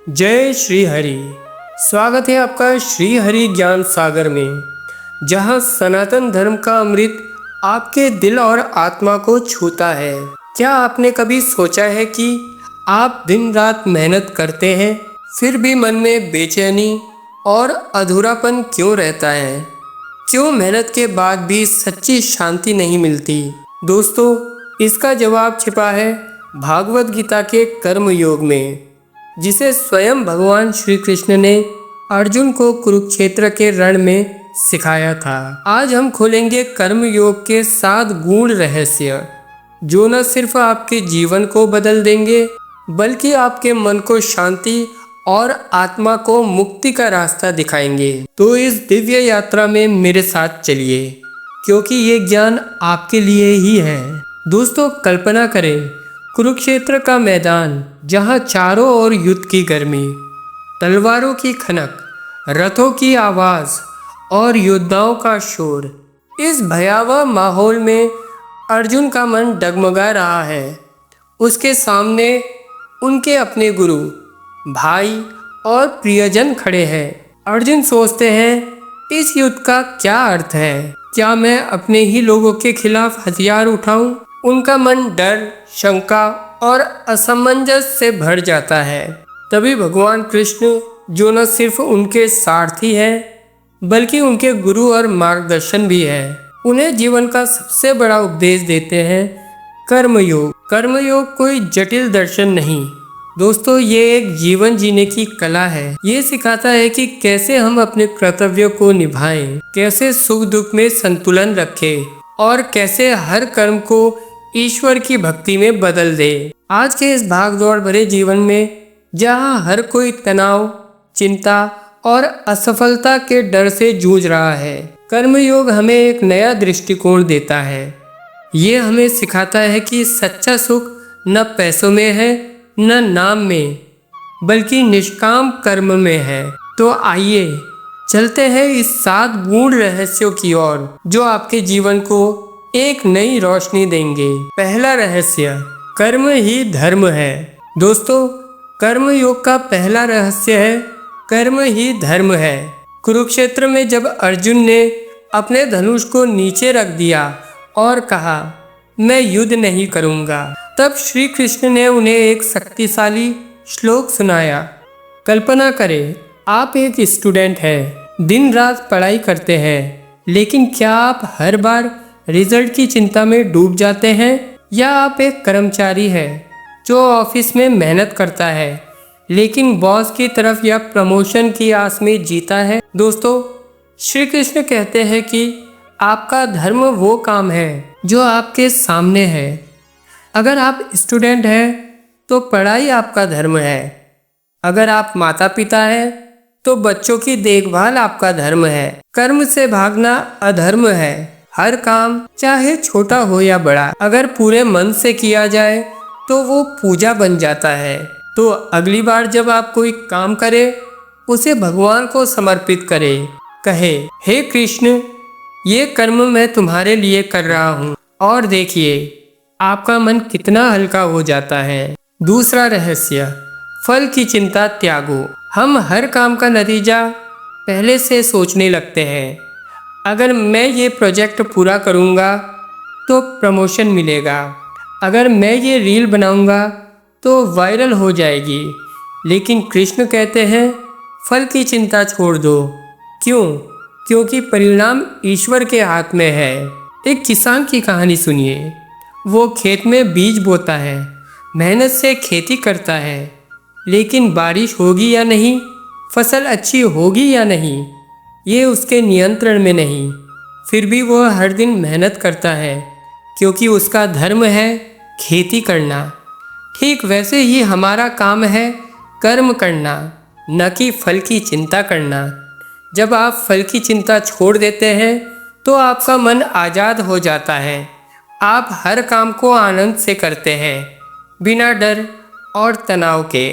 जय श्री हरि। स्वागत है आपका श्री हरि ज्ञान सागर में, जहां सनातन धर्म का अमृत आपके दिल और आत्मा को छूता है। क्या आपने कभी सोचा है कि आप दिन रात मेहनत करते हैं, फिर भी मन में बेचैनी और अधूरापन क्यों रहता है? क्यों मेहनत के बाद भी सच्ची शांति नहीं मिलती? दोस्तों, इसका जवाब छिपा है भागवत गीता के कर्म योग में, जिसे स्वयं भगवान श्री कृष्ण ने अर्जुन को कुरुक्षेत्र के रण में सिखाया था। आज हम खोलेंगे कर्म योग के 7 गूढ़ रहस्य, जो न सिर्फ आपके जीवन को बदल देंगे, बल्कि आपके मन को शांति और आत्मा को मुक्ति का रास्ता दिखाएंगे। तो इस दिव्य यात्रा में मेरे साथ चलिए, क्योंकि ये ज्ञान आपके लिए ही है। दोस्तों, कल्पना करें कुरुक्षेत्र का मैदान, जहाँ चारों ओर युद्ध की गर्मी, तलवारों की खनक, रथों की आवाज़ और योद्धाओं का शोर। इस भयावह माहौल में अर्जुन का मन डगमगा रहा है। उसके सामने उनके अपने गुरु, भाई और प्रियजन खड़े हैं। अर्जुन सोचते हैं, इस युद्ध का क्या अर्थ है? क्या मैं अपने ही लोगों के खिलाफ हथियार उठाऊं? उनका मन डर, शंका और असमंजस से भर जाता है। तभी भगवान कृष्ण, जो न सिर्फ उनके सारथी हैं, बल्कि उनके गुरु और मार्गदर्शन भी है, उन्हें जीवन का सबसे बड़ा उपदेश देते हैं, कर्मयोग। कर्मयोग कोई जटिल दर्शन नहीं दोस्तों, ये एक जीवन जीने की कला है। ये सिखाता है कि कैसे हम अपने कर्तव्यों को निभाएं, कैसे सुख दुख में संतुलन रखें और कैसे हर कर्म को ईश्वर की भक्ति में बदल दे। आज के इस भागदौड़ भरे जीवन में, जहां हर कोई तनाव, चिंता और असफलता के डर से जूझ रहा है, कर्मयोग हमें एक नया दृष्टिकोण देता है। ये हमें सिखाता है कि सच्चा सुख न पैसों में है, न नाम में, बल्कि निष्काम कर्म में है। तो आइए चलते हैं इस 7 गूढ़ रहस्यों की ओर, जो आपके जीवन को एक नई रोशनी देंगे। पहला रहस्य, कर्म ही धर्म है। दोस्तों, कर्म योग का पहला रहस्य है, कर्म ही धर्म है। कुरुक्षेत्र में जब अर्जुन ने अपने धनुष को नीचे रख दिया और कहा, मैं युद्ध नहीं करूंगा, तब श्री कृष्ण ने उन्हें एक शक्तिशाली श्लोक सुनाया। कल्पना करें, आप एक स्टूडेंट हैं, दिन रात पढ़ाई करते हैं, लेकिन क्या आप हर बार रिजल्ट की चिंता में डूब जाते हैं? या आप एक कर्मचारी हैं जो ऑफिस में मेहनत करता है, लेकिन बॉस की तरफ या प्रमोशन की आस में जीता है? दोस्तों, श्री कृष्ण कहते हैं कि आपका धर्म वो काम है जो आपके सामने है। अगर आप स्टूडेंट हैं तो पढ़ाई आपका धर्म है। अगर आप माता पिता हैं तो बच्चों की देखभाल आपका धर्म है। कर्म से भागना अधर्म है। हर काम, चाहे छोटा हो या बड़ा, अगर पूरे मन से किया जाए तो वो पूजा बन जाता है। तो अगली बार जब आप कोई काम करें, उसे भगवान को समर्पित करें। कहे, हे कृष्ण, ये कर्म मैं तुम्हारे लिए कर रहा हूँ, और देखिए आपका मन कितना हल्का हो जाता है। दूसरा रहस्य, फल की चिंता त्यागो। हम हर काम का नतीजा पहले से सोचने लगते हैं। अगर मैं ये प्रोजेक्ट पूरा करूँगा तो प्रमोशन मिलेगा, अगर मैं ये रील बनाऊँगा तो वायरल हो जाएगी। लेकिन कृष्ण कहते हैं, फल की चिंता छोड़ दो। क्यों? क्योंकि परिणाम ईश्वर के हाथ में है। एक किसान की कहानी सुनिए। वो खेत में बीज बोता है, मेहनत से खेती करता है, लेकिन बारिश होगी या नहीं, फसल अच्छी होगी या नहीं, ये उसके नियंत्रण में नहीं। फिर भी वो हर दिन मेहनत करता है, क्योंकि उसका धर्म है खेती करना। ठीक वैसे ही हमारा काम है कर्म करना, न कि फल की चिंता करना। जब आप फल की चिंता छोड़ देते हैं तो आपका मन आज़ाद हो जाता है। आप हर काम को आनंद से करते हैं, बिना डर और तनाव के।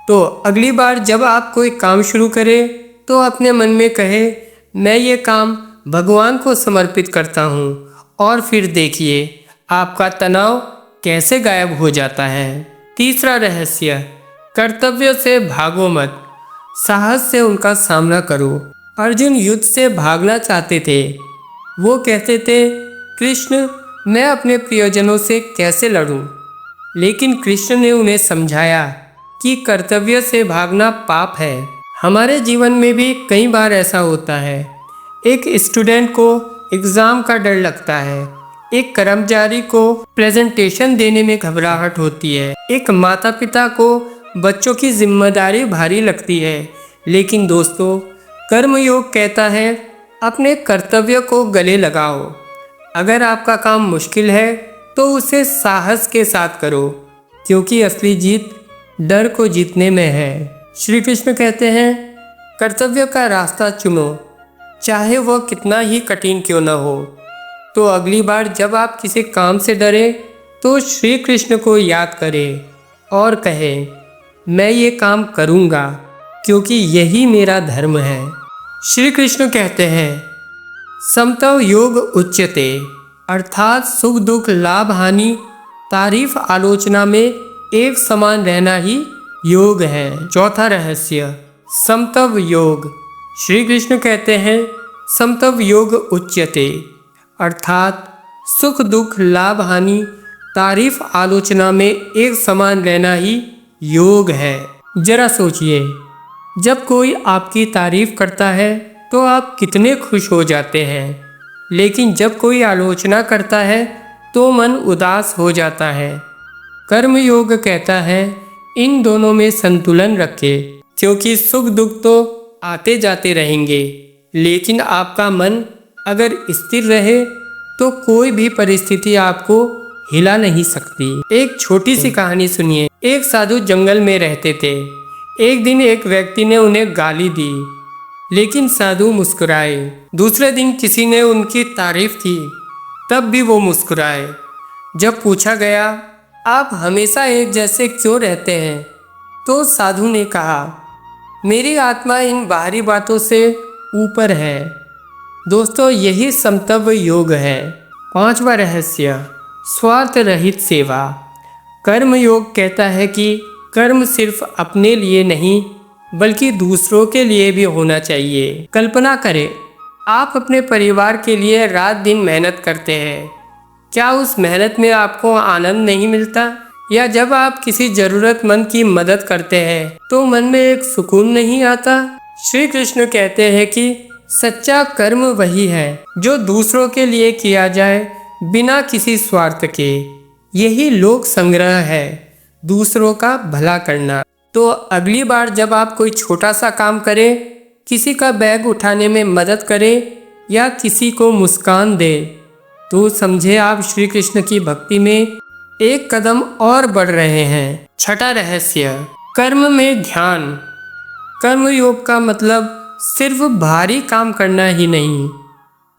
तो अगली बार जब आप कोई काम शुरू करें तो अपने मन में कहे, मैं ये काम भगवान को समर्पित करता हूँ, और फिर देखिए आपका तनाव कैसे गायब हो जाता है। तीसरा रहस्य, कर्तव्य से भागो मत, साहस से उनका सामना करो। अर्जुन युद्ध से भागना चाहते थे। वो कहते थे, कृष्ण मैं अपने प्रियजनों से कैसे लड़ूं? लेकिन कृष्ण ने उन्हें समझाया कि कर्तव्य से भागना पाप है। हमारे जीवन में भी कई बार ऐसा होता है। एक स्टूडेंट को एग्ज़ाम का डर लगता है, एक कर्मचारी को प्रेजेंटेशन देने में घबराहट होती है, एक माता पिता को बच्चों की जिम्मेदारी भारी लगती है। लेकिन दोस्तों, कर्मयोग कहता है अपने कर्तव्य को गले लगाओ। अगर आपका काम मुश्किल है तो उसे साहस के साथ करो, क्योंकि असली जीत डर को जीतने में है। श्री कृष्ण कहते हैं, कर्तव्य का रास्ता चुनो, चाहे वह कितना ही कठिन क्यों न हो। तो अगली बार जब आप किसी काम से डरे तो श्री कृष्ण को याद करें और कहें, मैं ये काम करूँगा क्योंकि यही मेरा धर्म है। श्री कृष्ण कहते हैं, समत्व योग उच्यते, अर्थात सुख दुख लाभ हानि तारीफ आलोचना में एक समान रहना ही योग है। चौथा रहस्य, समत्व योग। श्री कृष्ण कहते हैं, समत्व योग उच्यते, अर्थात सुख दुख लाभ हानि तारीफ आलोचना में एक समान रहना ही योग है। जरा सोचिए, जब कोई आपकी तारीफ करता है तो आप कितने खुश हो जाते हैं, लेकिन जब कोई आलोचना करता है तो मन उदास हो जाता है। कर्म योग कहता है इन दोनों में संतुलन रखें, क्योंकि सुख दुख तो आते जाते रहेंगे, लेकिन आपका मन अगर स्थिर रहे तो कोई भी परिस्थिति आपको हिला नहीं सकती। एक छोटी सी कहानी सुनिए। एक साधु जंगल में रहते थे। एक दिन एक व्यक्ति ने उन्हें गाली दी, लेकिन साधु मुस्कुराए। दूसरे दिन किसी ने उनकी तारीफ की, तब भी वो मुस्कुराए। जब पूछा गया, आप हमेशा एक जैसे क्यों रहते हैं, तो साधु ने कहा, मेरी आत्मा इन बाहरी बातों से ऊपर है। दोस्तों, यही समत्व योग है। पांचवा रहस्य, स्वार्थ रहित सेवा। कर्म योग कहता है कि कर्म सिर्फ अपने लिए नहीं बल्कि दूसरों के लिए भी होना चाहिए। कल्पना करें, आप अपने परिवार के लिए रात दिन मेहनत करते हैं। क्या उस मेहनत में आपको आनंद नहीं मिलता? या जब आप किसी जरूरतमंद की मदद करते हैं तो मन में एक सुकून नहीं आता? श्री कृष्ण कहते हैं कि सच्चा कर्म वही है जो दूसरों के लिए किया जाए बिना किसी स्वार्थ के। यही लोक संग्रह है, दूसरों का भला करना। तो अगली बार जब आप कोई छोटा सा काम करें, किसी का बैग उठाने में मदद करें या किसी को मुस्कान दें, तो समझे आप श्री कृष्ण की भक्ति में एक कदम और बढ़ रहे हैं। छठा रहस्य, कर्म में ध्यान। कर्म योग का मतलब सिर्फ भारी काम करना ही नहीं,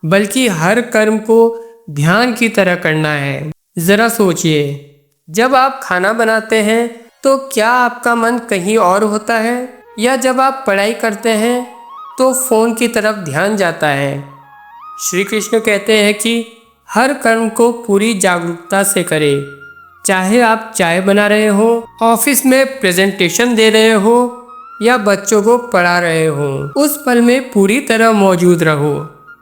बल्कि हर कर्म को ध्यान की तरह करना है। जरा सोचिए, जब आप खाना बनाते हैं तो क्या आपका मन कहीं और होता है, या जब आप पढ़ाई करते हैं तो फोन की तरफ ध्यान जाता है? श्री कृष्ण कहते हैं कि हर कर्म को पूरी जागरूकता से करें। चाहे आप चाय बना रहे हो, ऑफिस में प्रेजेंटेशन दे रहे हो या बच्चों को पढ़ा रहे हो, उस पल में पूरी तरह मौजूद रहो।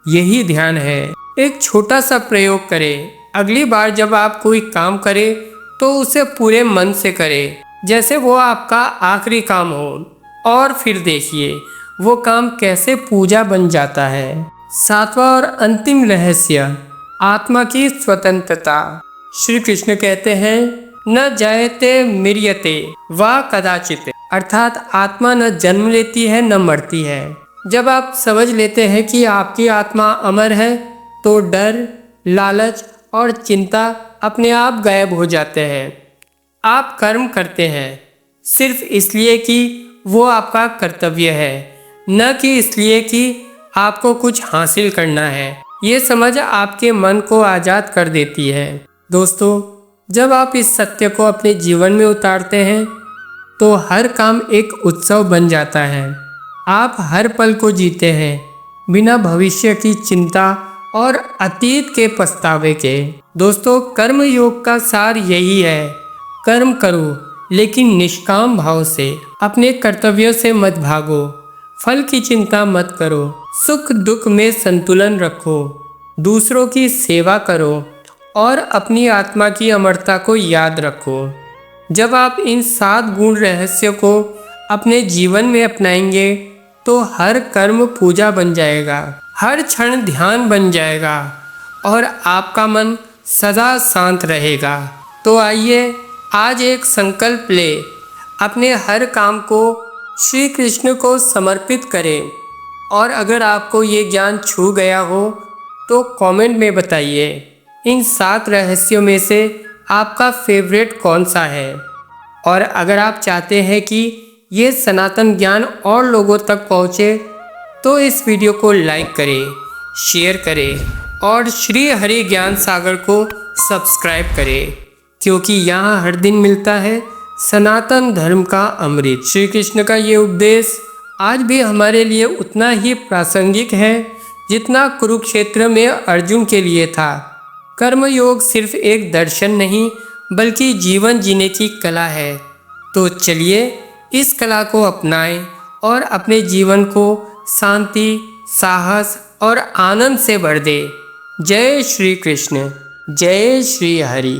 यही ध्यान है। एक छोटा सा प्रयोग करें। अगली बार जब आप कोई काम करें तो उसे पूरे मन से करें, जैसे वो आपका आखिरी काम हो, और फिर देखिए वो काम कैसे पूजा बन जाता है। सातवां और अंतिम रहस्य, आत्मा की स्वतंत्रता। श्री कृष्ण कहते हैं, न जायते म्रियते वा कदाचित, अर्थात आत्मा न जन्म लेती है न मरती है। जब आप समझ लेते हैं कि आपकी आत्मा अमर है तो डर, लालच और चिंता अपने आप गायब हो जाते हैं। आप कर्म करते हैं सिर्फ इसलिए कि वो आपका कर्तव्य है, न कि इसलिए कि आपको कुछ हासिल करना है। ये समझ आपके मन को आज़ाद कर देती है। दोस्तों, जब आप इस सत्य को अपने जीवन में उतारते हैं तो हर काम एक उत्सव बन जाता है। आप हर पल को जीते हैं बिना भविष्य की चिंता और अतीत के पछतावे के। दोस्तों, कर्म योग का सार यही है, कर्म करो लेकिन निष्काम भाव से अपने कर्तव्यों से मत भागो। फल की चिंता मत करो, सुख दुख में संतुलन रखो, दूसरों की सेवा करो और अपनी आत्मा की अमरता को याद रखो। जब आप इन 7 गुण रहस्यों को अपने जीवन में अपनाएंगे तो हर कर्म पूजा बन जाएगा, हर क्षण ध्यान बन जाएगा और आपका मन सदा शांत रहेगा। तो आइए आज एक संकल्प ले, अपने हर काम को श्री कृष्ण को समर्पित करें। और अगर आपको ये ज्ञान छू गया हो तो कमेंट में बताइए इन 7 रहस्यों में से आपका फेवरेट कौन सा है। और अगर आप चाहते हैं कि ये सनातन ज्ञान और लोगों तक पहुँचे तो इस वीडियो को लाइक करें, शेयर करें और श्री हरि ज्ञान सागर को सब्सक्राइब करें, क्योंकि यहाँ हर दिन मिलता है सनातन धर्म का अमृत। श्री कृष्ण का ये उपदेश आज भी हमारे लिए उतना ही प्रासंगिक है जितना कुरुक्षेत्र में अर्जुन के लिए था। कर्मयोग सिर्फ एक दर्शन नहीं बल्कि जीवन जीने की कला है। तो चलिए इस कला को अपनाएं और अपने जीवन को शांति, साहस और आनंद से भर दें। जय श्री कृष्ण, जय श्री हरि।